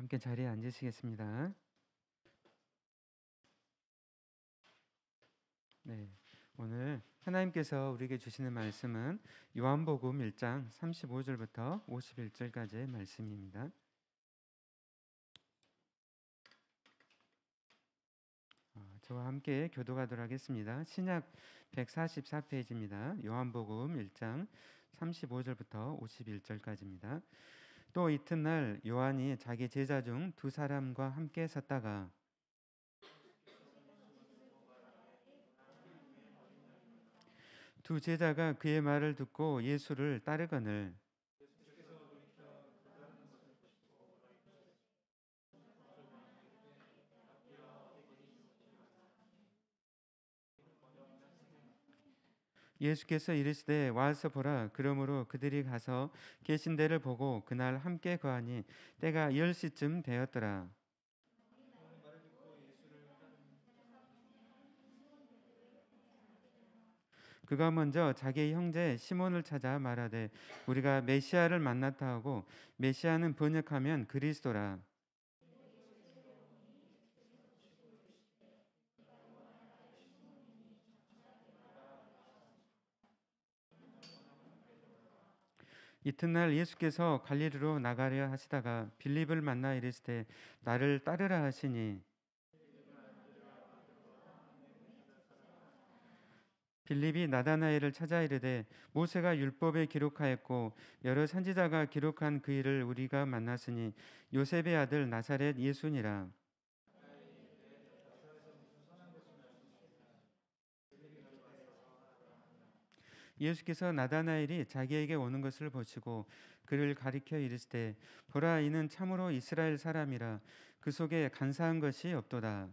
함께 자리에 앉으시겠습니다. 네, 오늘 하나님께서 우리에게 주시는 말씀은 요한복음 1장 35절부터 51절까지의 말씀입니다. 저와 함께 교독하도록 하겠습니다. 신약 144페이지입니다. 요한복음 1장 35절부터 51절까지입니다. 또 이튿날 요한이 자기 제자 중 두 사람과 함께 섰다가 두 제자가 그의 말을 듣고 예수를 따르거늘 예수께서 이르시되 와서 보라. 그러므로 그들이 가서 계신 데를 보고 그날 함께 거하니 때가 10시쯤 되었더라. 그가 먼저 자기의 형제 시몬을 찾아 말하되 우리가 메시아를 만났다 하고, 메시아는 번역하면 그리스도라. 이튿날 예수께서 갈릴리로 나가려 하시다가 빌립을 만나 이르시되 나를 따르라 하시니, 빌립이 나다나엘을 찾아 이르되 모세가 율법에 기록하였고 여러 선지자가 기록한 그 일을 우리가 만났으니 요셉의 아들 나사렛 예수니라. 예수께서 나다나엘이 자기에게 오는 것을 보시고 그를 가리켜 이르시되 보라, 이는 참으로 이스라엘 사람이라 그 속에 간사한 것이 없도다.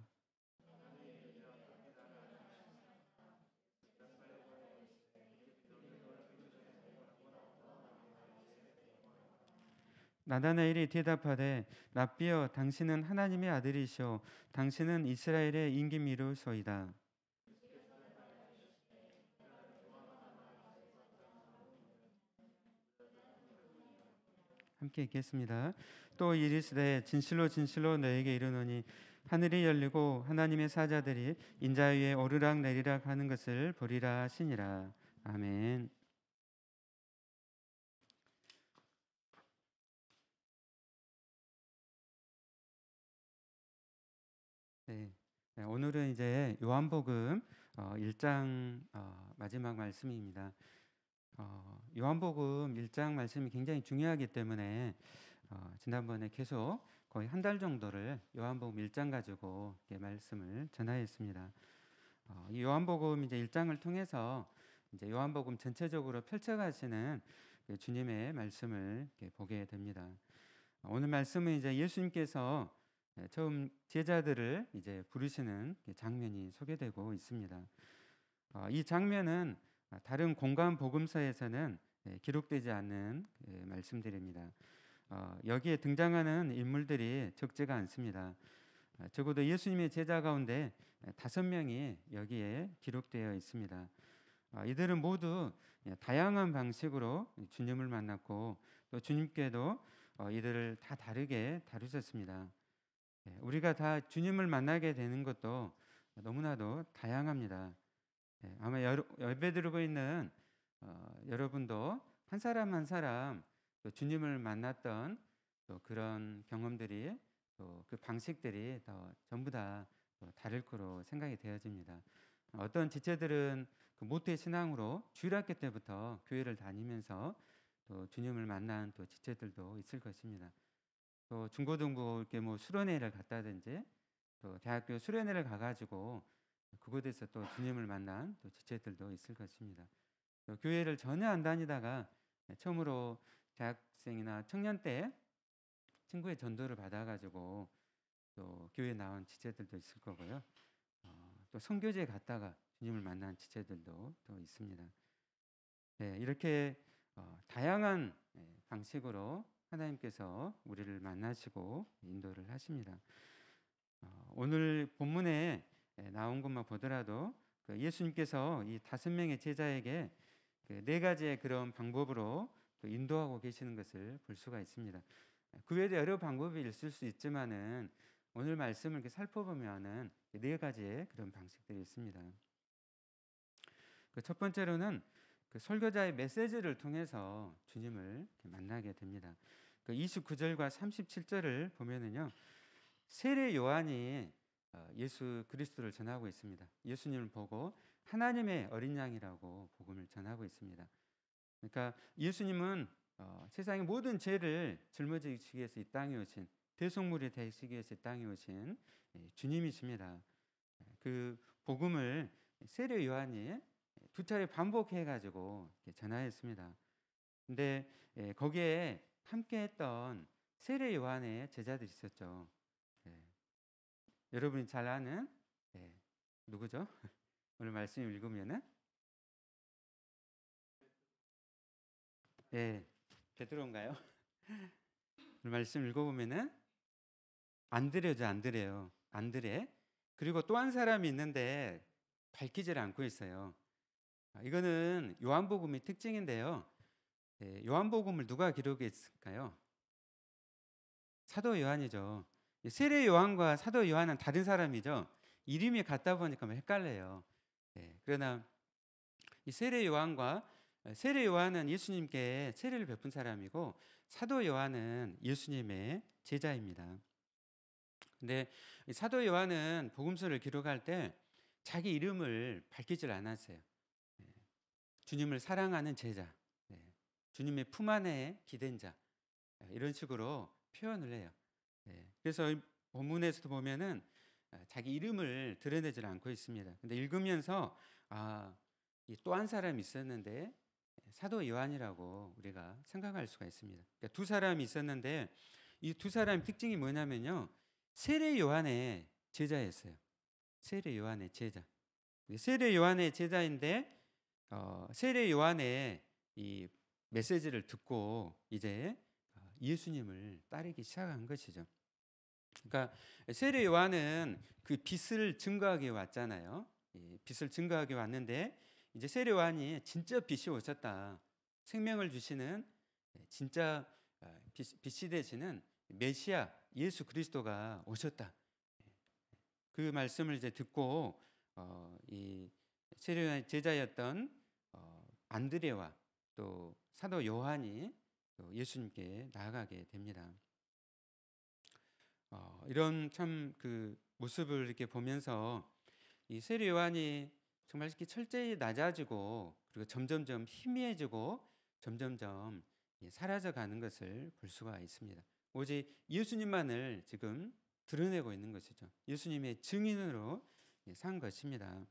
나다나엘이 대답하되 랍비여, 당신은 하나님의 아들이시오 당신은 이스라엘의 임금이로소이다. 함께 읽겠습니다. 또 이르시되 진실로 진실로 너에게 이르노니 하늘이 열리고 하나님의 사자들이 인자 위에 오르락 내리락 하는 것을 보리라 하시니라. 아멘. 네. 네, 오늘은 이제 요한복음 1장 마지막 말씀입니다. 요한복음 1장 말씀이 굉장히 중요하기 때문에 지난번에 계속 거의 한 달 정도를 요한복음 1장 가지고 이렇게 말씀을 전하였습니다. 이 요한복음 이제 1장을 통해서 이제 요한복음 전체적으로 펼쳐가시는 그 주님의 말씀을 이렇게 보게 됩니다. 오늘 말씀은 이제 예수님께서 처음 제자들을 이제 부르시는 장면이 소개되고 있습니다. 이 장면은 다른 공간 복음서에서는 기록되지 않는 말씀들입니다. 여기에 등장하는 인물들이 적지가 않습니다. 적어도 예수님의 제자 가운데 5명이 여기에 기록되어 있습니다. 이들은 모두 다양한 방식으로 주님을 만났고 또 주님께도 이들을 다 다르게 다루셨습니다. 우리가 다 주님을 만나게 되는 것도 너무나도 다양합니다. 아마 예배드리고 있는 여러분도 한 사람 한 사람 또 주님을 만났던 또 그런 경험들이 또 그 방식들이 전부 다 다를 거로 생각이 되어집니다. 어떤 지체들은 그 모태 신앙으로 주일학교 때부터 교회를 다니면서 또 주님을 만난 또 지체들도 있을 것입니다. 또 중고등부 이렇게 뭐 수련회를 갔다든지 또 대학교 수련회를 가가지고 그곳에서 또 주님을 만난 또 지체들도 있을 것입니다. 또 교회를 전혀 안 다니다가 처음으로 대학생이나 청년 때 친구의 전도를 받아가지고 또 교회 나온 지체들도 있을 거고요. 또 선교지에 갔다가 주님을 만난 지체들도 또 있습니다. 이렇게 다양한 방식으로 하나님께서 우리를 만나시고 인도를 하십니다. 오늘 본문에 나온 것만 보더라도 그 예수님께서 이 5명의 제자에게 그 4가지의 그런 방법으로 또 인도하고 계시는 것을 볼 수가 있습니다. 그 외에도 여러 방법이 있을 수 있지만은 오늘 말씀을 이렇게 살펴보면은 네 가지의 그런 방식들이 있습니다. 그 첫 번째로는 그 설교자의 메시지를 통해서 주님을 만나게 됩니다. 그 29절과 37절을 보면은요, 세례 요한이 예수 그리스도를 전하고 있습니다. 예수님을 보고 하나님의 어린 양이라고 복음을 전하고 있습니다. 그러니까 예수님은 세상의 모든 죄를 짊어지시기 위해서 이 땅에 오신, 대속물이 되시기 위해서 이 땅에 오신 주님이십니다. 그 복음을 세례 요한이 두 차례 반복해 가지고 전하였습니다. 근데 거기에 함께했던 세례 요한의 제자들이 있었죠. 여러분이 잘 아는 누구죠? 오늘 말씀 읽으면은 베드로인가요? 오늘 말씀 읽어보면은 안드레죠, 안드레. 그리고 또 한 사람이 있는데 밝히질 않고 있어요. 이거는 요한복음의 특징인데요. 요한복음을 누가 기록했을까요? 사도 요한이죠. 세례 요한과 사도 요한은 다른 사람이죠. 이름이 같다 보니까 헷갈려요. 그러나 이 세례 요한은 예수님께 세례를 베푼 사람이고 사도 요한은 예수님의 제자입니다. 근데 사도 요한은 복음서를 기록할 때 자기 이름을 밝히질 않았어요. 주님을 사랑하는 제자, 주님의 품 안에 기댄 자, 이런 식으로 표현을 해요. 그래서 본문에서도 보면은 자기 이름을 드러내질 않고 있습니다. 근데 읽으면서 또 한 사람이 있었는데 사도 요한이라고 우리가 생각할 수가 있습니다. 그러니까 두 사람이 있었는데 이 두 사람의 특징이 뭐냐면요, 세례 요한의 제자였어요. 세례 요한의 제자. 세례 요한의 제자인데 세례 요한의 이 메시지를 듣고 이제 예수님을 따르기 시작한 것이죠. 그러니까 세례 요한은 그 빛을 증거하기 왔잖아요. 빛을 증거하기 왔는데 이제 세례 요한이 진짜 빛이 오셨다, 생명을 주시는 진짜 빛이 되시는 메시아 예수 그리스도가 오셨다, 그 말씀을 이제 듣고 이 세례 요한의 제자였던 안드레와 또 사도 요한이 또 예수님께 나아가게 됩니다. 이런 참 그 모습을 이렇게 보면서 이 세례 요한이 정말 이렇게 철저히 낮아지고 그리고 점점점 희미해지고 점점점 사라져 가는 것을 볼 수가 있습니다. 오직 예수님만을 지금 드러내고 있는 것이죠. 예수님의 증인으로 산 것입니다.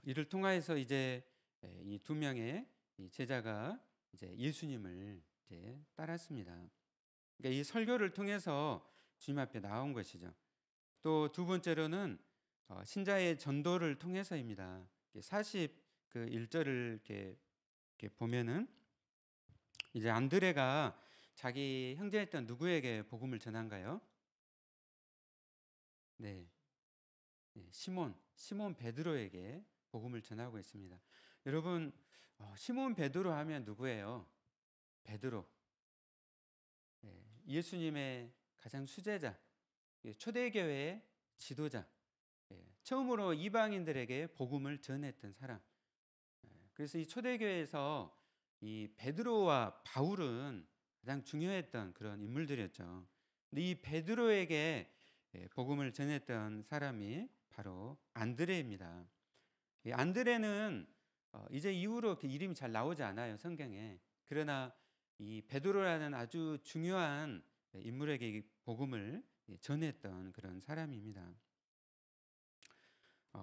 이를 통하여서 이제 이 두 명의 제자가 이제 예수님을 이제 따랐습니다. 그러니까 이 설교를 통해서 주님 앞에 나온 것이죠. 또 두 번째로는 신자의 전도를 통해서입니다. 41절을 이렇게 보면은 이제 안드레가 자기 형제였던 누구에게 복음을 전한가요? 시몬 베드로에게 복음을 전하고 있습니다. 여러분, 시몬 베드로 하면 누구예요? 베드로. 예수님의 가장 수제자, 초대교회의 지도자, 처음으로 이방인들에게 복음을 전했던 사람. 그래서 이 초대교회에서 이 베드로와 바울은 가장 중요했던 그런 인물들이었죠. 근데 이 베드로에게 복음을 전했던 사람이 바로 안드레입니다. 이 안드레는 이제 이후로 그 이름이 잘 나오지 않아요, 성경에. 그러나 이 베드로라는 아주 중요한 인물에게 복음을 전했던 그런 사람입니다.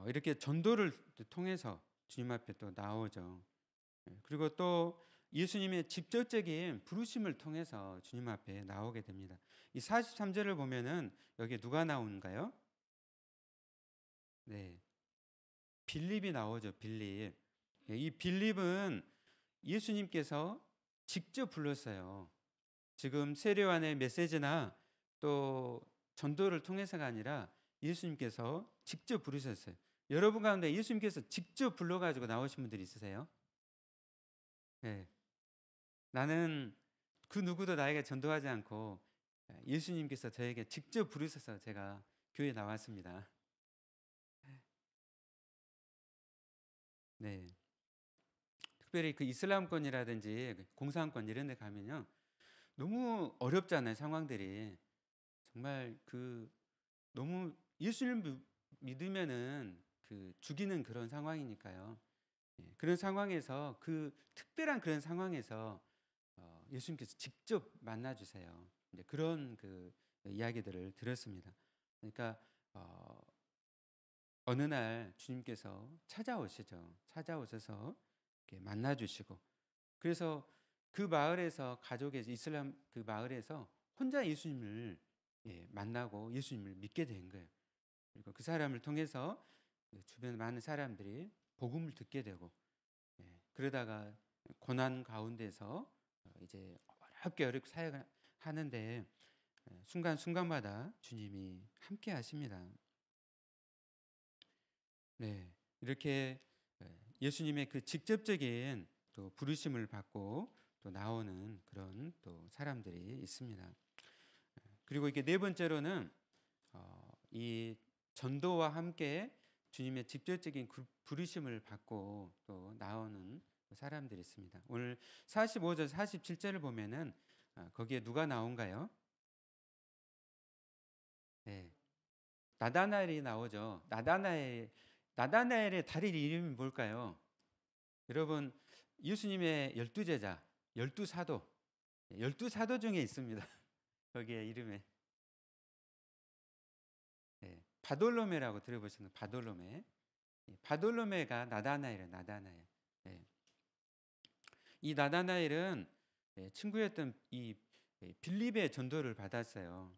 이렇게 전도를 통해서 주님 앞에 또 나오죠. 그리고 또 예수님의 직접적인 부르심을 통해서 주님 앞에 나오게 됩니다. 이 43절을 보면은 여기 누가 나오는가요? 빌립이 나오죠. 빌립. 이 빌립은 예수님께서 직접 불렀어요. 지금 세례 요한의 메시지나 또 전도를 통해서가 아니라 예수님께서 직접 부르셨어요. 여러분 가운데 예수님께서 직접 불러가지고 나오신 분들이 있으세요? 나는 그 누구도 나에게 전도하지 않고 예수님께서 저에게 직접 부르셔서 제가 교회에 나왔습니다. 네. 특별히 그 이슬람권이라든지 그 공산권 이런 데 가면요. 너무 어렵잖아요, 상황들이. 정말 그 너무 예수를 믿으면은 그 죽이는 그런 상황이니까요. 예, 그런 상황에서 그 특별한 그런 상황에서 예수님께서 직접 만나 주세요. 이제 그런 그 이야기들을 들었습니다. 그러니까 어, 어느 날 주님께서 찾아오시죠. 찾아오셔서 이렇게 만나 주시고 그래서 그 마을에서 가족의 이슬람 그 마을에서 혼자 예수님을 만나고 예수님을 믿게 된 거예요. 그리고 그 사람을 통해서 그 주변 많은 사람들이 복음을 듣게 되고 그러다가 고난 가운데서 이제 어렵게 사역을 하는데 순간순간마다 주님이 함께 하십니다. 네. 이렇게 예수님의 그 직접적인 또 부르심을 받고 또 나오는 그런 또 사람들이 있습니다. 그리고 이게 네 번째로는 이 전도와 함께 주님의 직접적인 부르심을 받고 또 나오는 사람들이 있습니다. 오늘 45절 47절을 보면은 거기에 누가 나온가요? 네. 나다나엘이 나오죠. 나다나엘의 다리 이름이 뭘까요? 여러분 예수님의 12제자, 12사도, 12사도 중에 있습니다. 거기에 이름에 바돌로메라고 들어보시는 바돌로메. 바돌로메가 나다나엘이에요. 나다나엘. 이 나다나엘은 친구였던 이 빌립의 전도를 받았어요.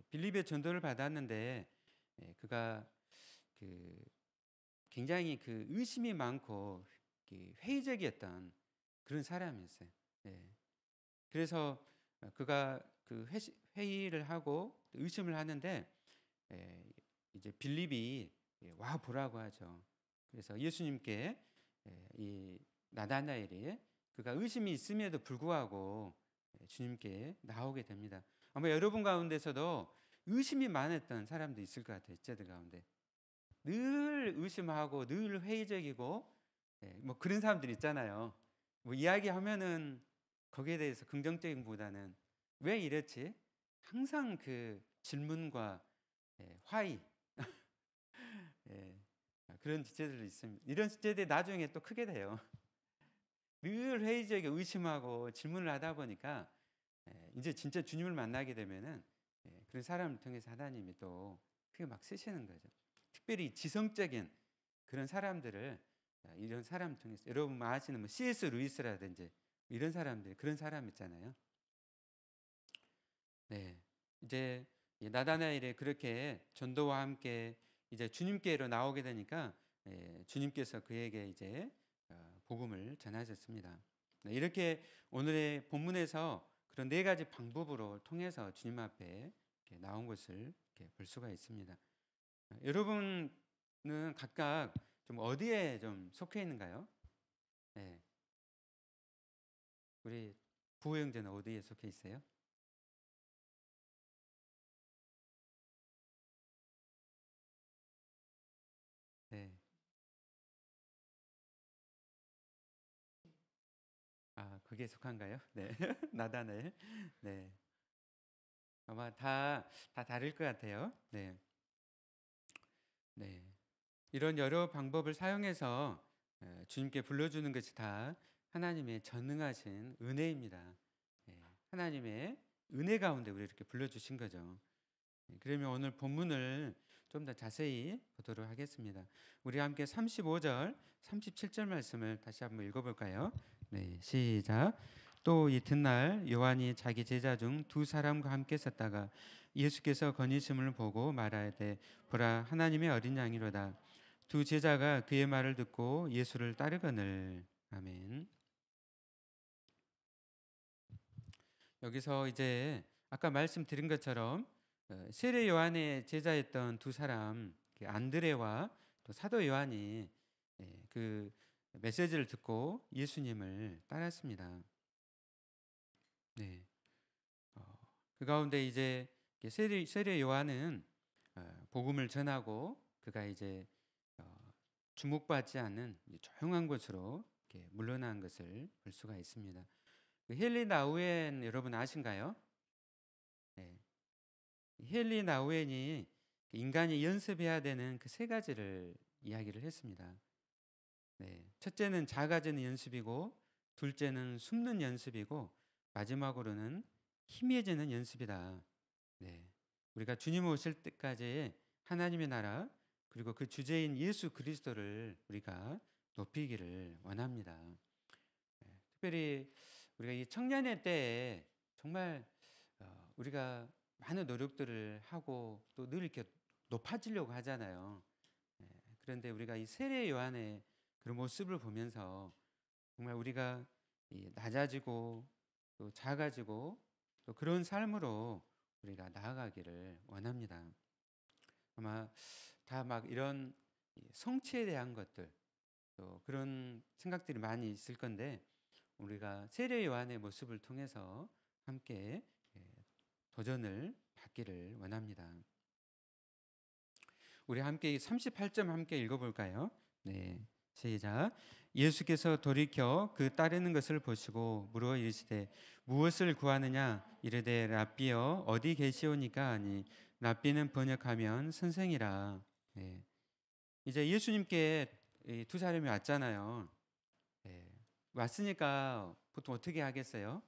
빌립의 전도를 받았는데 그가 그 굉장히 그 의심이 많고 회의적이었던 그런 사람이었어요. 그래서 그가 그 회의를 하고 의심을 하는데 이제 빌립이 와 보라고 하죠. 그래서 예수님께 이 나다나엘이 그가 의심이 있음에도 불구하고 주님께 나오게 됩니다. 아마 여러분 가운데서도 의심이 많았던 사람도 있을 것 같아요. 제들 가운데 늘 의심하고 늘 회의적이고 뭐 그런 사람들 있잖아요. 뭐 이야기하면은 거기에 대해서 긍정적인보다는 왜 이렇지? 항상 그 질문과 화의 그런 주제들도 있습니다. 이런 주제들이 나중에 또 크게 돼요. 늘 회의적이고 의심하고 질문을 하다 보니까 이제 진짜 주님을 만나게 되면은 그런 사람을 통해서 하나님이 또 크게 막 쓰시는 거죠. 특별히 지성적인 그런 사람들을 이런 사람을 통해서 여러분 아시는 뭐 C.S. 루이스라든지 이런 사람들 그런 사람 있잖아요. 이제 나다나엘이 그렇게 전도와 함께 이제 주님께로 나오게 되니까 주님께서 그에게 이제 복음을 전하셨습니다. 이렇게 오늘의 본문에서 그런 네 가지 방법으로 통해서 주님 앞에 나온 것을 볼 수가 있습니다. 여러분은 각각 좀 어디에 좀 속해 있는가요? 우리 부호 형제는 어디에 속해 있어요? 네. 아, 그게 속한가요? 네. 나다네. 네. 아마 다 다를 것 같아요. 네. 네. 이런 여러 방법을 사용해서 주님께 불러주는 것이 다 하나님의 전능하신 은혜입니다. 하나님의 은혜 가운데 우리 이렇게 불러주신 거죠. 그러면 오늘 본문을 좀 더 자세히 보도록 하겠습니다. 우리 함께 35절, 37절 말씀을 다시 한번 읽어볼까요? 네, 시작. 또 이튿날 요한이 자기 제자 중 두 사람과 함께 섰다가 예수께서 거니심을 보고 말하되 보라 하나님의 어린 양이로다. 두 제자가 그의 말을 듣고 예수를 따르거늘. 아멘. 여기서 이제 아까 말씀드린 것처럼 세례 요한의 제자였던 두 사람 그 안드레와 또 사도 요한이 그 메시지를 듣고 예수님을 따랐습니다. 네. 어, 그 가운데 이제 세례 요한은 복음을 전하고 그가 이제 주목받지 않는 조용한 곳으로 이렇게 물러난 것을 볼 수가 있습니다. 그 헨리 나우엔 여러분 아신가요? 네. 헨리 나우엔이 인간이 연습해야 되는 그 세 가지를 이야기를 했습니다. 네. 첫째는 작아지는 연습이고, 둘째는 숨는 연습이고, 마지막으로는 희미해지는 연습이다. 네. 우리가 주님 오실 때까지 하나님의 나라 그리고 그 주제인 예수 그리스도를 우리가 높이기를 원합니다. 네. 특별히 우리가 이 청년의 때에 정말 우리가 많은 노력들을 하고 또 늘 이렇게 높아지려고 하잖아요. 네. 그런데 우리가 이 세례 요한의 그런 모습을 보면서 정말 우리가 낮아지고 또 작아지고 또 그런 삶으로 우리가 나아가기를 원합니다. 아마 다 막 이런 성취에 대한 것들 또 그런 생각들이 많이 있을 건데 우리가 세례 요한의 모습을 통해서 함께 도전을 받기를 원합니다. 우리 함께 38점 함께 읽어볼까요? 네, 시작. 예수께서 돌이켜 그 따르는 것을 보시고 물어 이르시되 무엇을 구하느냐 이르되 랍비여 어디 계시오니까 하니 랍비는 번역하면 선생이라. 네. 이제 예수님께 이 두 사람이 왔잖아요. 네. 왔으니까 보통 어떻게 하겠어요?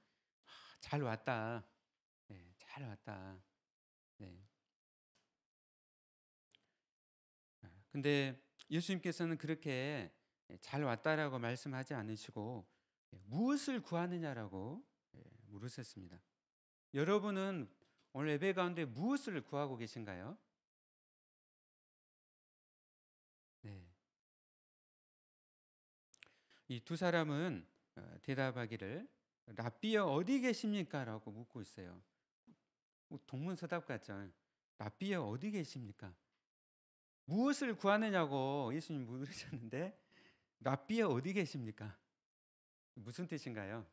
잘 왔다. 네, 잘 왔다. 네. 근데 예수님께서는 그렇게 잘 왔다라고 말씀하지 않으시고 무엇을 구하느냐라고 물으셨습니다. 여러분은 오늘 예배 가운데 무엇을 구하고 계신가요? 네. 이 두 사람은 대답하기를 랍비여 어디 계십니까? 라고 묻고 있어요. 동문서답 같죠. 랍비여 어디 계십니까? 무엇을 구하느냐고 예수님 물으셨는데 랍비여 어디 계십니까? 무슨 뜻인가요?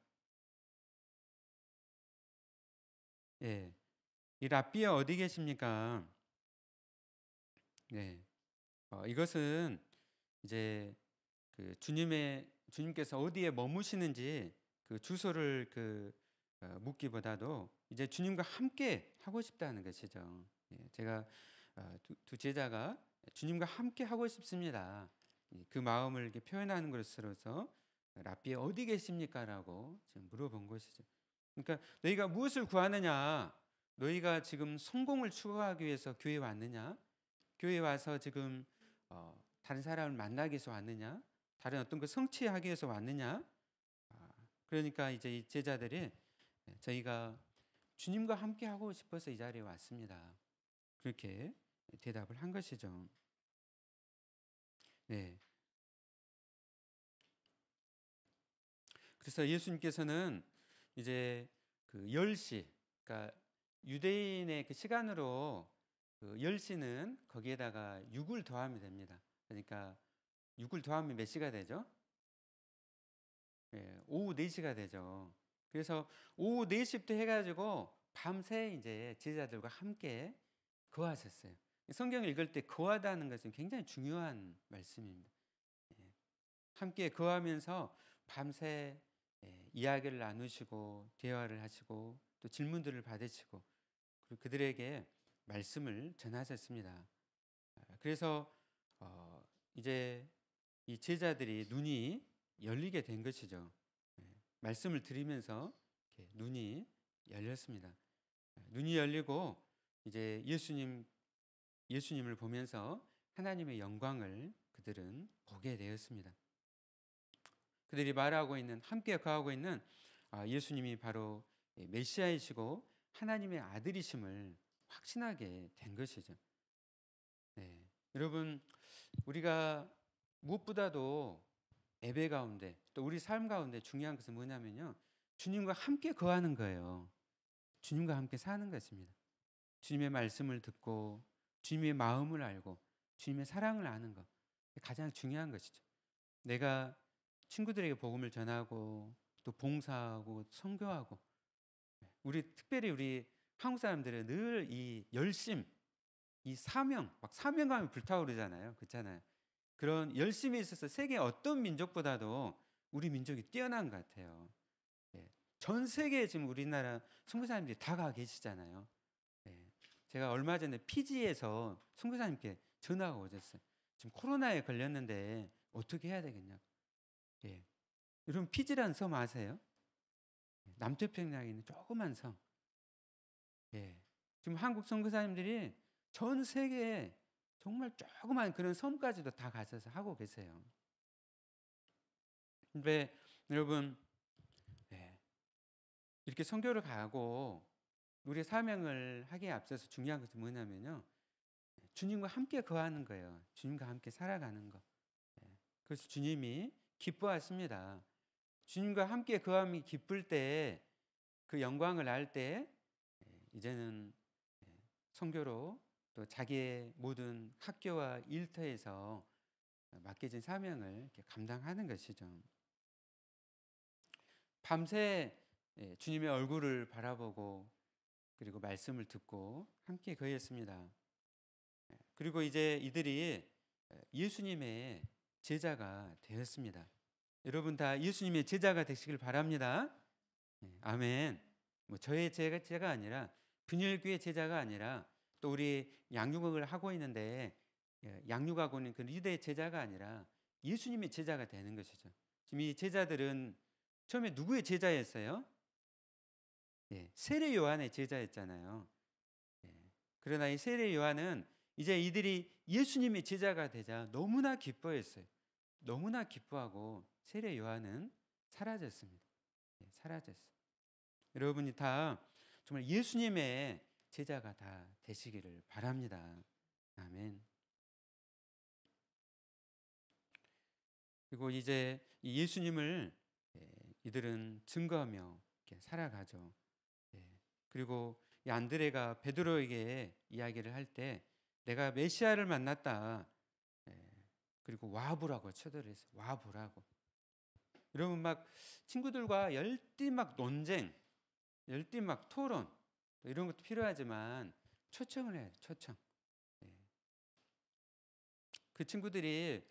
예. 이 랍비여 어디 계십니까? 네. 이것은 이제 그 주님께서 어디에 머무시는지 그 주소를 묻기보다도 이제 주님과 함께 하고 싶다는 것이죠. 예, 제가 두 제자가 주님과 함께 하고 싶습니다. 그 마음을 이렇게 표현하는 것으로서 랍비 어디 계십니까라고 지금 물어본 것이죠. 그러니까 너희가 무엇을 구하느냐? 너희가 지금 성공을 추구하기 위해서 교회에 왔느냐? 교회에 와서 지금 다른 사람을 만나기 위해서 왔느냐? 다른 어떤 걸 성취하기 위해서 왔느냐? 그러니까 이제 이 제자들이 저희가 주님과 함께 하고 싶어서 이 자리에 왔습니다. 그렇게 대답을 한 것이죠. 네. 그래서 예수님께서는 이제 그 10시, 그러니까 유대인의 그 시간으로 그 10시는 거기에다가 6을 더하면 됩니다. 그러니까 6을 더하면 몇 시가 되죠? 예, 오후 4시가 되죠. 그래서 오후 4시부터 해가지고 밤새 이제 제자들과 함께 거하셨어요. 성경을 읽을 때 거하다는 것은 굉장히 중요한 말씀입니다. 예, 함께 거하면서 밤새 이야기를 나누시고 대화를 하시고 또 질문들을 받으시고 그리고 그들에게 말씀을 전하셨습니다. 그래서 이제 이 제자들이 눈이 열리게 된 것이죠. 말씀을 들으면서 이렇게 눈이 열렸습니다. 눈이 열리고 이제 예수님을 보면서 하나님의 영광을 그들은 보게 되었습니다. 그들이 말하고 있는 함께 거하고 있는 예수님이 바로 메시아이시고 하나님의 아들이심을 확신하게 된 것이죠. 네. 여러분 우리가 무엇보다도 예배 가운데 또 우리 삶 가운데 중요한 것은 뭐냐면요. 주님과 함께 거하는 거예요. 주님과 함께 사는 것입니다. 주님의 말씀을 듣고 주님의 마음을 알고 주님의 사랑을 아는 것 가장 중요한 것이죠. 내가 친구들에게 복음을 전하고 또 봉사하고 선교하고 특별히 우리 한국 사람들은 늘 이 열심, 이 사명, 막 사명감이 불타오르잖아요. 그렇잖아요. 그런 열심에 있어서 세계 어떤 민족보다도 우리 민족이 뛰어난 것 같아요. 예. 전 세계에 지금 우리나라 선교사님들이 다 가 계시잖아요. 예. 제가 얼마 전에 피지에서 선교사님께 전화가 오셨어요. 지금 코로나에 걸렸는데 어떻게 해야 되겠냐고. 예. 여러분 피지라는 섬 아세요? 남태평양에 있는 조그만 섬. 예. 지금 한국 선교사님들이 전 세계에 정말 조그만 그런 섬까지도 다 가셔서 하고 계세요. 근데 여러분, 예, 이렇게 선교를 가고 우리의 사명을 하기에 앞서서 중요한 것은 뭐냐면요. 주님과 함께 거하는 거예요. 주님과 함께 살아가는 거. 예, 그래서 주님이 기뻐하십니다. 주님과 함께 거함이 기쁠 때, 그 영광을 알 때, 이제는 선교로 또 자기의 모든 학교와 일터에서 맡겨진 사명을 이렇게 감당하는 것이죠. 밤새 주님의 얼굴을 바라보고 그리고 말씀을 듣고 함께 거했습니다. 그리고 이제 이들이 예수님의 제자가 되었습니다. 여러분 다 예수님의 제자가 되시길 바랍니다. 아멘. 뭐 저의 제자가 아니라 분열교회 제자가 아니라 또 우리 양육을 하고 있는데 양육하고 있는 그 리더의 제자가 아니라 예수님의 제자가 되는 것이죠. 지금 이 제자들은 처음에 누구의 제자였어요? 예, 세례 요한의 제자였잖아요. 예, 그러나 이 세례 요한은 이제 이들이 예수님의 제자가 되자 너무나 기뻐했어요. 너무나 기뻐하고 세례 요한은 사라졌습니다. 예, 사라졌어요. 여러분이 다 정말 예수님의 제자가 다 되시기를 바랍니다. 아멘. 그리고 이제 예수님을 이들은 증거하며 이렇게 살아가죠. 그리고 이 안드레가 베드로에게 이야기를 할 때 내가 메시아를 만났다. 그리고 와보라고 초대를 했어요. 와보라고. 여러분 막 친구들과 열띤 막 논쟁, 열띤 막 토론 이런 것도 필요하지만 초청을 해야 돼. 초청. 그 친구들이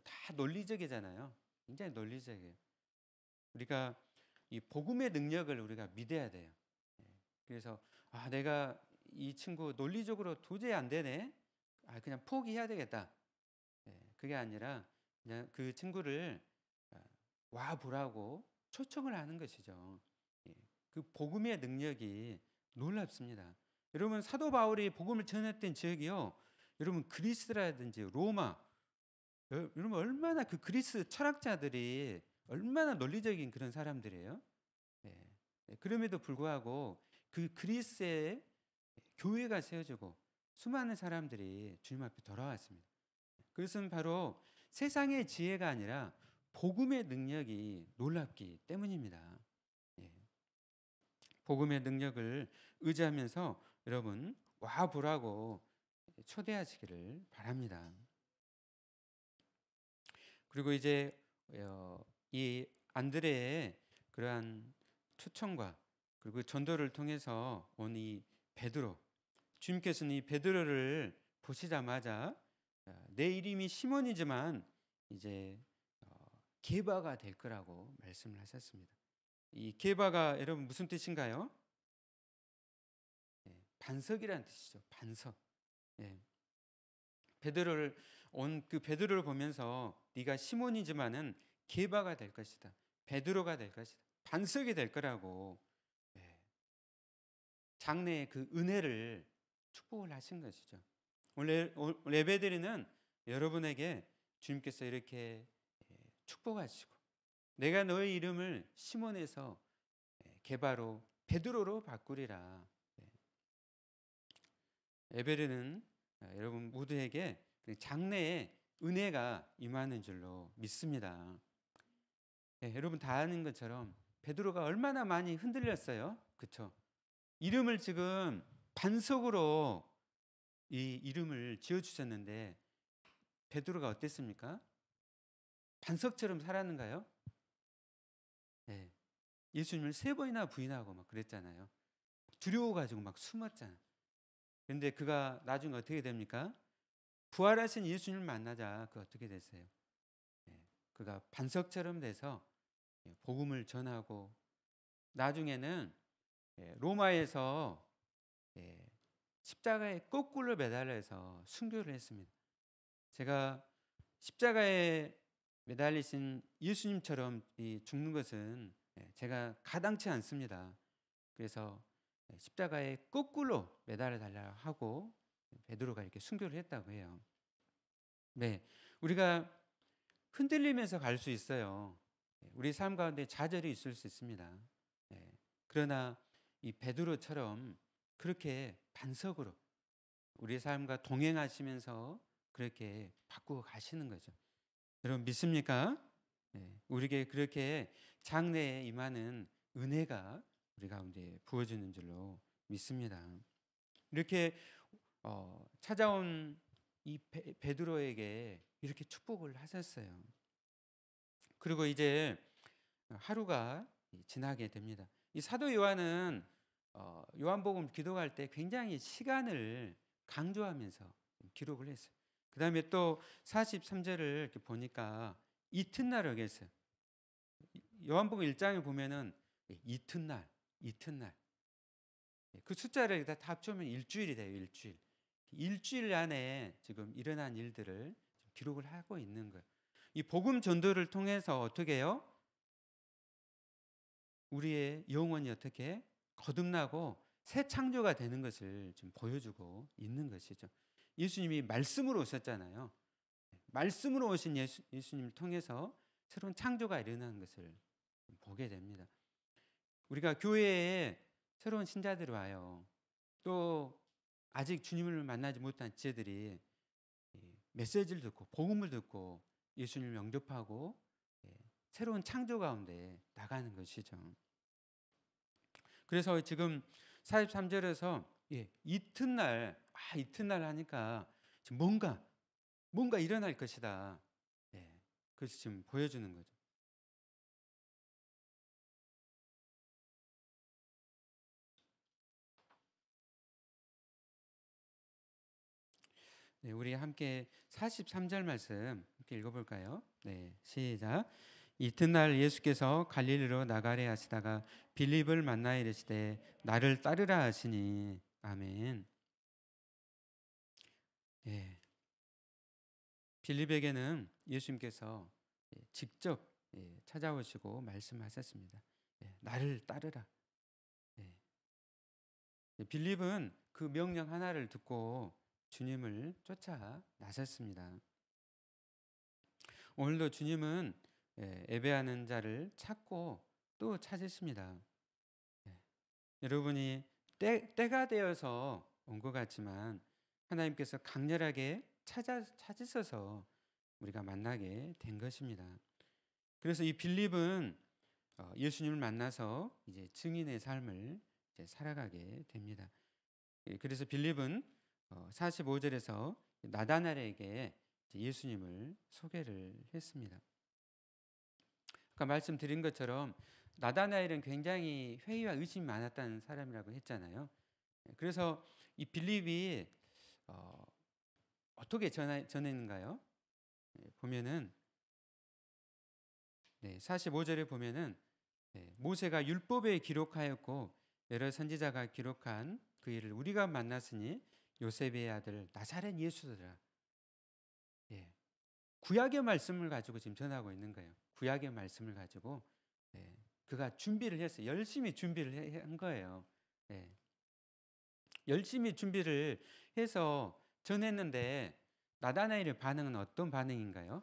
다 논리적이잖아요. 굉장히 논리적이에요. 우리가 이 복음의 능력을 우리가 믿어야 돼요. 그래서 내가 이 친구 논리적으로 도저히 안 되네. 그냥 포기해야 되겠다. 그게 아니라 그냥 그 친구를 와 보라고 초청을 하는 것이죠. 그 복음의 능력이 놀랍습니다. 여러분 사도 바울이 복음을 전했던 지역이요. 여러분 그리스라든지 로마. 여러분 얼마나 그 그리스 철학자들이 얼마나 논리적인 그런 사람들이에요. 그럼에도 불구하고 그 그리스의 교회가 세워지고 수많은 사람들이 주님 앞에 돌아왔습니다. 그것은 바로 세상의 지혜가 아니라 복음의 능력이 놀랍기 때문입니다. 복음의 능력을 의지하면서 여러분 와보라고 초대하시기를 바랍니다. 그리고 이제 이 안드레의 그러한 초청과 그리고 전도를 통해서 온 이 베드로, 주님께서는 이 베드로를 보시자마자 내 이름이 시몬이지만 이제 게바가 될 거라고 말씀을 하셨습니다. 이 게바가 여러분 무슨 뜻인가요? 반석이라는 뜻이죠. 반석. 베드로를 그 베드로를 보면서 네가 시몬이지만은 게바가 될 것이다. 베드로가 될 것이다. 반석이 될 거라고 장래의 그 은혜를 축복을 하신 것이죠. 오늘 예배드리는 여러분에게 주님께서 이렇게 축복하시고 내가 너의 이름을 시몬에서 게바로 베드로로 바꾸리라. 예배드리는 여러분 모두에게 장래의 은혜가 임하는 줄로 믿습니다. 여러분 다 아는 것처럼 베드로가 얼마나 많이 흔들렸어요. 그렇죠? 이름을 지금 반석으로 이 이름을 지어주셨는데 베드로가 어땠습니까? 반석처럼 살았는가요? 예수님을 3번이나 부인하고 막 그랬잖아요. 두려워가지고 막 숨었잖아. 그런데 그가 나중에 어떻게 됩니까? 부활하신 예수님을 만나자 그 어떻게 됐어요? 그가 반석처럼 돼서 복음을 전하고 나중에는 로마에서 십자가에 거꾸로 매달려서 순교를 했습니다. 제가 십자가에 매달리신 예수님처럼 죽는 것은 제가 가당치 않습니다. 그래서 십자가에 거꾸로 매달려 달라 하고 베드로가 이렇게 순교를 했다고 해요. 네, 우리가 흔들리면서 갈 수 있어요. 우리 삶 가운데 좌절이 있을 수 있습니다. 그러나 이 베드로처럼 그렇게 반석으로 우리 삶과 동행하시면서 그렇게 바꾸어 가시는 거죠. 여러분 믿습니까? 우리에게 그렇게 장래에 임하는 은혜가 우리 가운데 부어지는 줄로 믿습니다. 이렇게 찾아온 이 베드로에게 이렇게 축복을 하셨어요. 그리고 이제 하루가 지나게 됩니다. 이 사도 요한은 요한복음 기록할 때 굉장히 시간을 강조하면서 기록을 했어요. 그 다음에 또 43절을 이렇게 보니까 이튿날이라고 했어요. 요한복음 1장에 보면은 이튿날, 이튿날. 그 숫자를 다 합치면 일주일이 돼요, 일주일. 일주일 안에 지금 일어난 일들을 기록을 하고 있는 거예요. 이 복음 전도를 통해서 어떻게 해요? 우리의 영혼이 어떻게 거듭나고 새 창조가 되는 것을 좀 보여주고 있는 것이죠. 예수님이 말씀으로 오셨잖아요. 말씀으로 오신 예수님을 통해서 새로운 창조가 일어나는 것을 보게 됩니다. 우리가 교회에 새로운 신자들이 와요. 또 아직 주님을 만나지 못한 지체들이 메시지를 듣고 복음을 듣고 예수님을 영접하고 새로운 창조 가운데 나가는 것이죠. 그래서 지금 43절에서 이튿날 이튿날 하니까 지금 뭔가 일어날 것이다. 그것이 지금 보여주는 거죠. 우리 함께 43절 말씀 이렇게 읽어볼까요? 시작. 이튿날 예수께서 갈릴리로 나가려 하시다가 빌립을 만나 이르시되 나를 따르라 하시니 아멘. 빌립에게는 예수님께서 직접 찾아오시고 말씀하셨습니다. 나를 따르라. 빌립은 그 명령 하나를 듣고 주님을 쫓아 나섰습니다. 오늘도 주님은 예배하는 자를 찾고 또 찾으십니다. 여러분이 때가 되어서 온 것 같지만 하나님께서 강렬하게 찾으셔서 우리가 만나게 된 것입니다. 그래서 이 빌립은 예수님을 만나서 이제 증인의 삶을 이제 살아가게 됩니다. 그래서 빌립은 45절에서 나다나엘에게 예수님을 소개를 했습니다. 아까 말씀드린 것처럼 나다나엘은 굉장히 회의와 의심이 많았다는 사람이라고 했잖아요. 그래서 이 빌립이 어떻게 전했는가요? 보면은 45절에 보면은 모세가 율법에 기록하였고 여러 선지자가 기록한 그 일을 우리가 만났으니 요셉의 아들 나사렛 예수더라. 구약의 말씀을 가지고 지금 전하고 있는 거예요. 구약의 말씀을 가지고 그가 준비를 했어요. 열심히 준비를 한 거예요. 열심히 준비를 해서 전했는데 나다나엘의 반응은 어떤 반응인가요?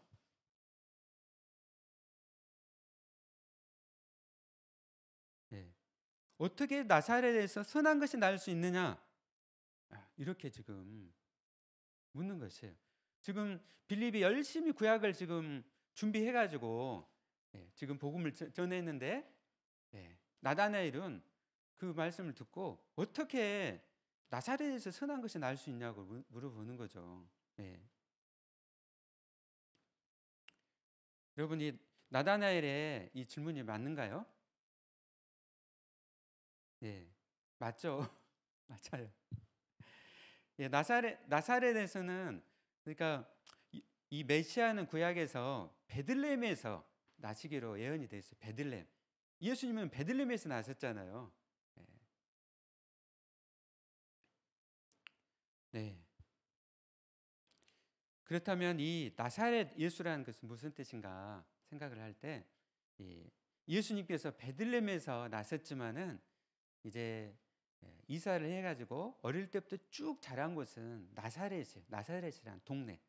어떻게 나사렛에서 선한 것이 날 수 있느냐? 이렇게 지금 묻는 것이에요. 지금 빌립이 열심히 구약을 지금 준비해가지고 지금 복음을 전했는데 나다나엘은 그 말씀을 듣고 어떻게 나사렛에서 선한 것이 날 수 있냐고 물어보는 거죠. 여러분이 나다나엘의 이 질문이 맞는가요? 맞죠? 맞아요. 예, 나사렛에서는 그러니까 이 메시아는 구약에서 베들레헴에서 나시기로 예언이 됐어요. 베들레헴. 예수님은 베들레헴에서 나셨잖아요. 예. 네. 그렇다면 이 나사렛 예수라는 것은 무슨 뜻인가 생각을 할 때, 예수님께서 베들레헴에서 나셨지만은 이제 이사를 해가지고 어릴 때부터 쭉 자란 곳은 나사렛이에요. 나사렛이란 동네.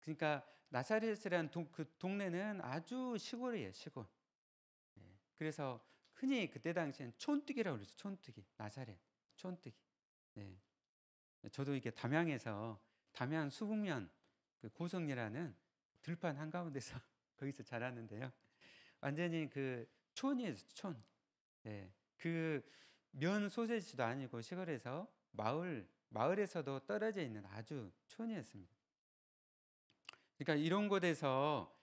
그러니까 나사렛이라는 그 동네는 아주 시골이에요, 시골. 그래서 흔히 그때 당시엔 촌뜨기라고 그랬어요. 촌뜨기, 나사렛, 촌뜨기. 네. 저도 이게 담양에서 담양 수북면 그 고성리라는 들판 한가운데서 거기서 자랐는데요. 완전히 그 촌이에요, 촌. 네. 그 면 소재지도 아니고 시골에서 마을에서도 떨어져 있는 아주 촌이었습니다. 그러니까 이런 곳에서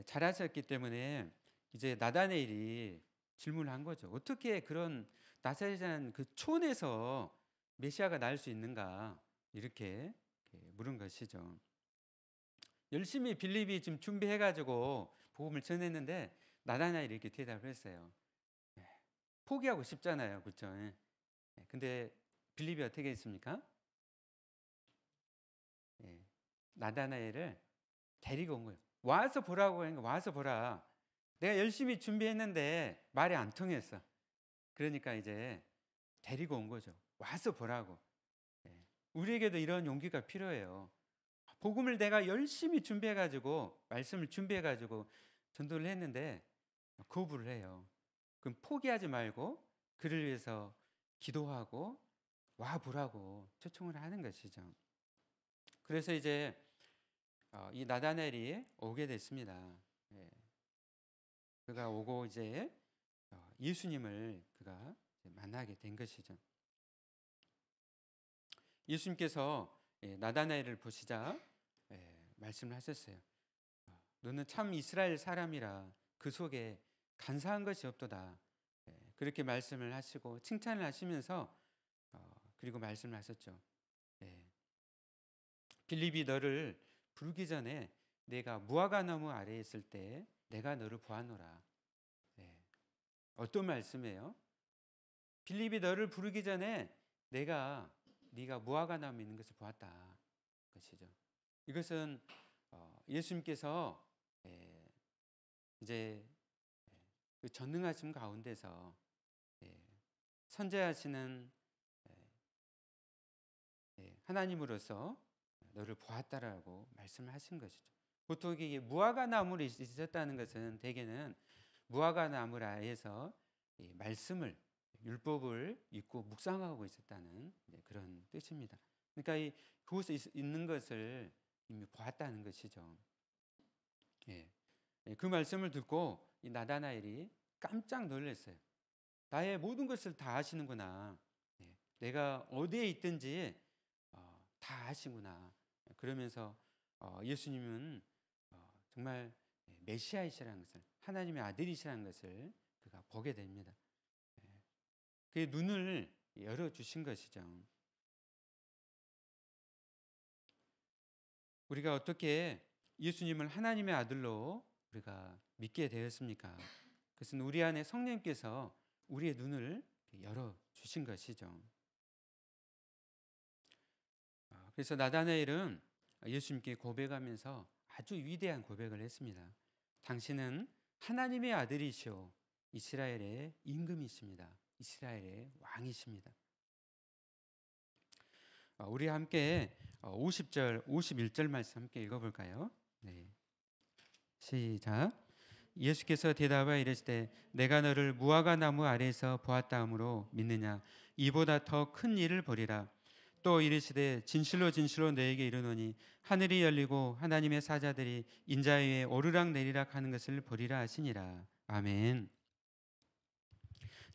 자라셨기 때문에 이제 나다네일이 질문을 한 거죠. 어떻게 그런 나사렛이라는 그 촌에서 메시아가 날 수 있는가 이렇게 물은 것이죠. 열심히 빌립이 지금 준비해가지고 복음을 전했는데 나다나엘이 이렇게 대답을 했어요. 포기하고 싶잖아요, 그렇죠? 근데 빌립이 어떻게 했습니까? 나다나엘을 데리고 온 거예요. 와서 보라고 하니까 와서 보라. 내가 열심히 준비했는데 말이 안 통했어. 그러니까 이제 데리고 온 거죠. 와서 보라고. 우리에게도 이런 용기가 필요해요. 복음을 내가 열심히 준비해가지고 말씀을 준비해가지고 전도를 했는데 거부를 해요. 그럼 포기하지 말고 그를 위해서 기도하고 와 보라고 초청을 하는 것이죠. 그래서 이제 이 나다넬이 오게 됐습니다. 그가 오고 이제 예수님을 그가 만나게 된 것이죠. 예수님께서 나다나엘을 보시자 말씀을 하셨어요. 너는 참 이스라엘 사람이라 그 속에 간사한 것이 없도다. 그렇게 말씀을 하시고 칭찬을 하시면서 그리고 말씀을 하셨죠. 빌립이 너를 부르기 전에 내가 무화과 나무 아래에 있을 때 내가 너를 보았노라. 어떤 말씀이에요? 빌립이 너를 부르기 전에 네가 무화과 나무 있는 것을 보았다. 것이죠. 이것은 예수님께서 이제 그 전능하심 가운데서 선재하시는 하나님으로서 너를 보았다라고 말씀을 하신 것이죠. 보통 이게 무화과 나무를 있었다는 것은 대개는 무화과 나무 아래에서 말씀을 율법을 읽고 묵상하고 있었다는 그런 뜻입니다. 그러니까 그곳에 있는 것을 이미 보았다는 것이죠. 그 말씀을 듣고 이 나다나엘이 깜짝 놀랐어요. 나의 모든 것을 다 아시는구나. 내가 어디에 있든지 다 아시구나. 그러면서 예수님은 정말 메시아이시라는 것을, 하나님의 아들이시라는 것을 그가 보게 됩니다. 그의 눈을 열어주신 것이죠. 우리가 어떻게 예수님을 하나님의 아들로 우리가 믿게 되었습니까? 그것은 우리 안에 성령님께서 우리의 눈을 열어주신 것이죠. 그래서 나다나엘은 예수님께 고백하면서 아주 위대한 고백을 했습니다. 당신은 하나님의 아들이시오 이스라엘의 임금이십니다. 이스라엘의 왕이십니다. 우리 함께 50절, 51절 말씀 함께 읽어볼까요? 네. 시작. 예수께서 대답하여 이르시되 내가 너를 무화과 나무 아래에서 보았다함으로 믿느냐? 이보다 더 큰 일을 보리라. 또 이르시되 진실로 진실로 너에게 이르노니 하늘이 열리고 하나님의 사자들이 인자 위에 오르락 내리락 하는 것을 보리라 하시니라. 아멘.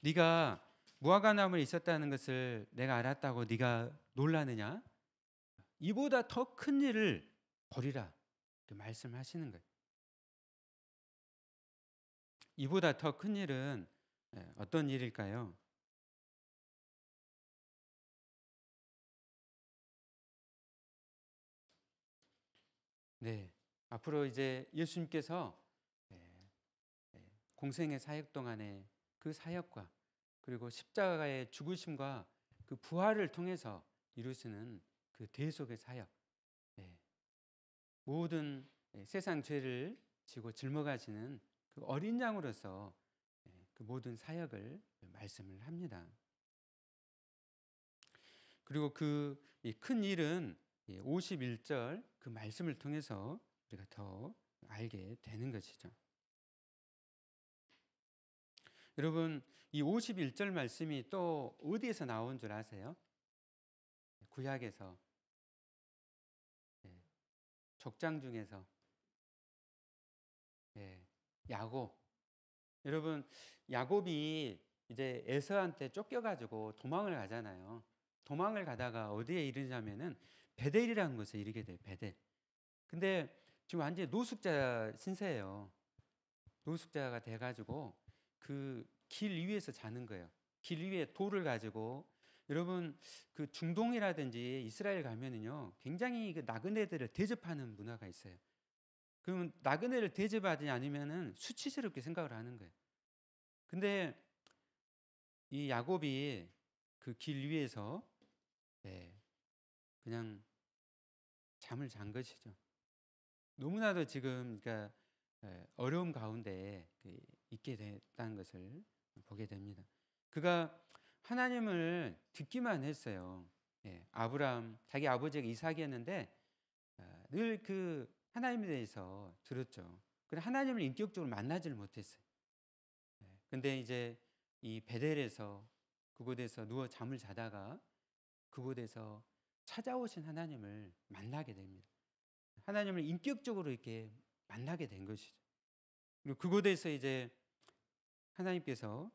네가 무화과 나무에 있었다는 것을 내가 알았다고 네가 놀라느냐? 이보다 더 큰 일을 보리라. 그 말씀하시는 거예요. 이보다 더 큰 일은 어떤 일일까요? 네. 앞으로 이제 예수님께서 예, 공생의 사역 동안에 그 사역과 그리고 십자가의 죽으심과 그 부활을 통해서 이루시는 그 대속의 사역, 예, 모든 세상 죄를 지고 짊어가시는 그 어린 양으로서 그 모든 사역을 말씀을 합니다. 그리고 그 큰 일은 51절 그 말씀을 통해서 우리가 더 알게 되는 것이죠. 여러분, 이 51절 말씀이 또 어디에서 나온 줄 아세요? 구약에서, 예, 족장 중에서, 예, 야곱. 여러분, 야곱이 이제 에서한테 쫓겨가지고 도망을 가잖아요. 도망을 가다가 어디에 이르냐면은 베델이라는 곳에 이르게 돼요. 베델. 근데 지금 완전히 노숙자 신세예요. 노숙자가 돼가지고 그 길 위에서 자는 거예요. 길 위에 돌을 가지고, 여러분 그 중동이라든지 이스라엘 가면은요 굉장히 그 나그네들을 대접하는 문화가 있어요. 그러면 나그네를 대접하지 않으면은 수치스럽게 생각을 하는 거예요. 근데 이 야곱이 그 길 위에서, 예, 그냥 잠을 잔 것이죠. 너무나도 지금 그러니까 어려움 가운데 있게 됐다는 것을 보게 됩니다. 그가 하나님을 듣기만 했어요. 예, 아브라함 자기 아버지가 이삭이었는데 늘 그 하나님에 대해서 들었죠. 그런데 하나님을 인격적으로 만나지를 못했어요. 근데 이제 이 베델에서 그곳에서 누워 잠을 자다가 그곳에서 찾아오신 하나님을 만나게 됩니다. 하나님을 인격적으로 이렇게 만나게 된 것이죠. 그리고 그곳에서 이제 하나님께서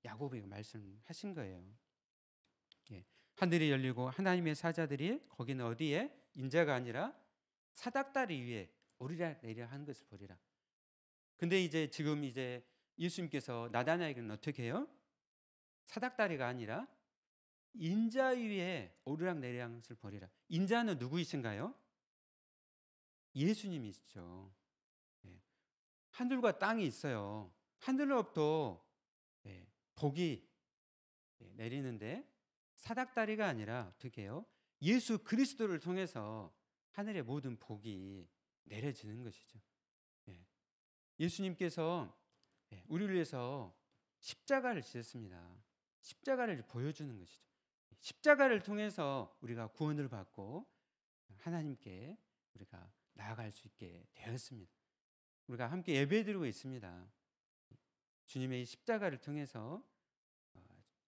야곱에게 말씀하신 거예요. 예, 하늘이 열리고 하나님의 사자들이 거기는 어디에 인자가 아니라 사닥다리 위에 오르락내리락 하는 것을 보리라. 근데 이제 지금 이제 예수님께서 나다나에게는 어떻게 해요? 사닥다리가 아니라 인자 위에 오르락내리락 하는 것을 보리라. 인자는 누구이신가요? 예수님이시죠. 예. 하늘과 땅이 있어요. 하늘로부터 복이 내리는데 사닥다리가 아니라 어떻게 해요? 예수 그리스도를 통해서 하늘의 모든 복이 내려지는 것이죠. 예수님께서 우리를 위해서 십자가를 지셨습니다. 십자가를 보여주는 것이죠. 십자가를 통해서 우리가 구원을 받고 하나님께 우리가 나아갈 수 있게 되었습니다. 우리가 함께 예배드리고 있습니다. 주님의 이 십자가를 통해서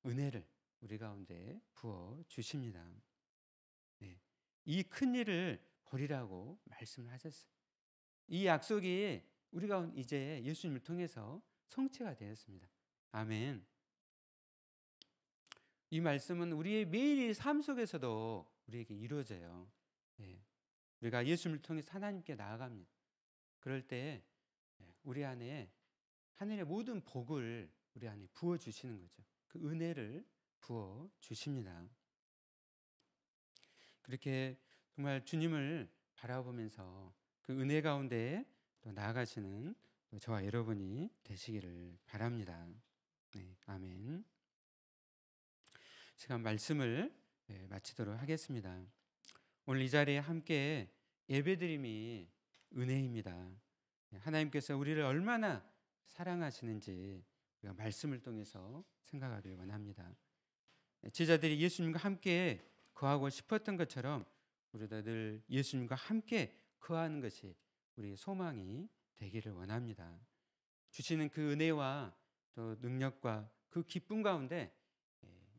은혜를 우리 가운데 부어 주십니다. 이 큰 일을 보리라고 말씀을 하셨어요. 이 약속이 우리가 이제 예수님을 통해서 성취가 되었습니다. 아멘. 이 말씀은 우리의 매일의 삶 속에서도 우리에게 이루어져요. 우리가 예수님을 통해서 하나님께 나아갑니다. 그럴 때 우리 안에 하늘의 모든 복을 우리 안에 부어 주시는 거죠. 그 은혜를 부어 주십니다. 그렇게 정말 주님을 바라보면서 그 은혜 가운데 또 나아가시는 저와 여러분이 되시기를 바랍니다. 아멘. 시간 말씀을 마치도록 하겠습니다. 오늘 이 자리에 함께 예배드림이 은혜입니다. 하나님께서 우리를 얼마나 사랑하시는지 우리가 말씀을 통해서 생각하길 원합니다. 제자들이 예수님과 함께 거하고 싶었던 것처럼 우리도 늘 예수님과 함께 거하는 것이 우리의 소망이 되기를 원합니다. 주시는 그 은혜와 또 능력과 그 기쁨 가운데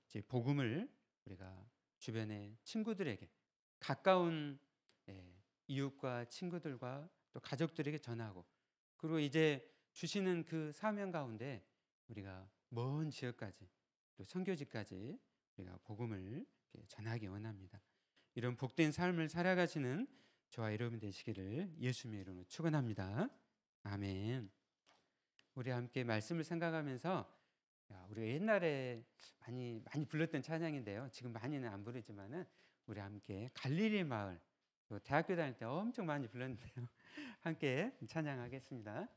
이제 복음을 우리가 주변의 친구들에게, 가까운 이웃과 친구들과 또 가족들에게 전하고, 그리고 이제 주시는 그 사명 가운데 우리가 먼 지역까지 또 선교지까지 우리가 복음을 전하기 원합니다. 이런 복된 삶을 살아가시는 저와 여러분 되시기를 예수님의 이름으로 축원합니다. 아멘. 우리 함께 말씀을 생각하면서 우리가 옛날에 많이 불렀던 찬양인데요. 지금 많이는 안 부르지만은 우리 함께 갈릴리 마을 대학교 다닐 때 엄청 많이 불렀는데요. 함께 찬양하겠습니다.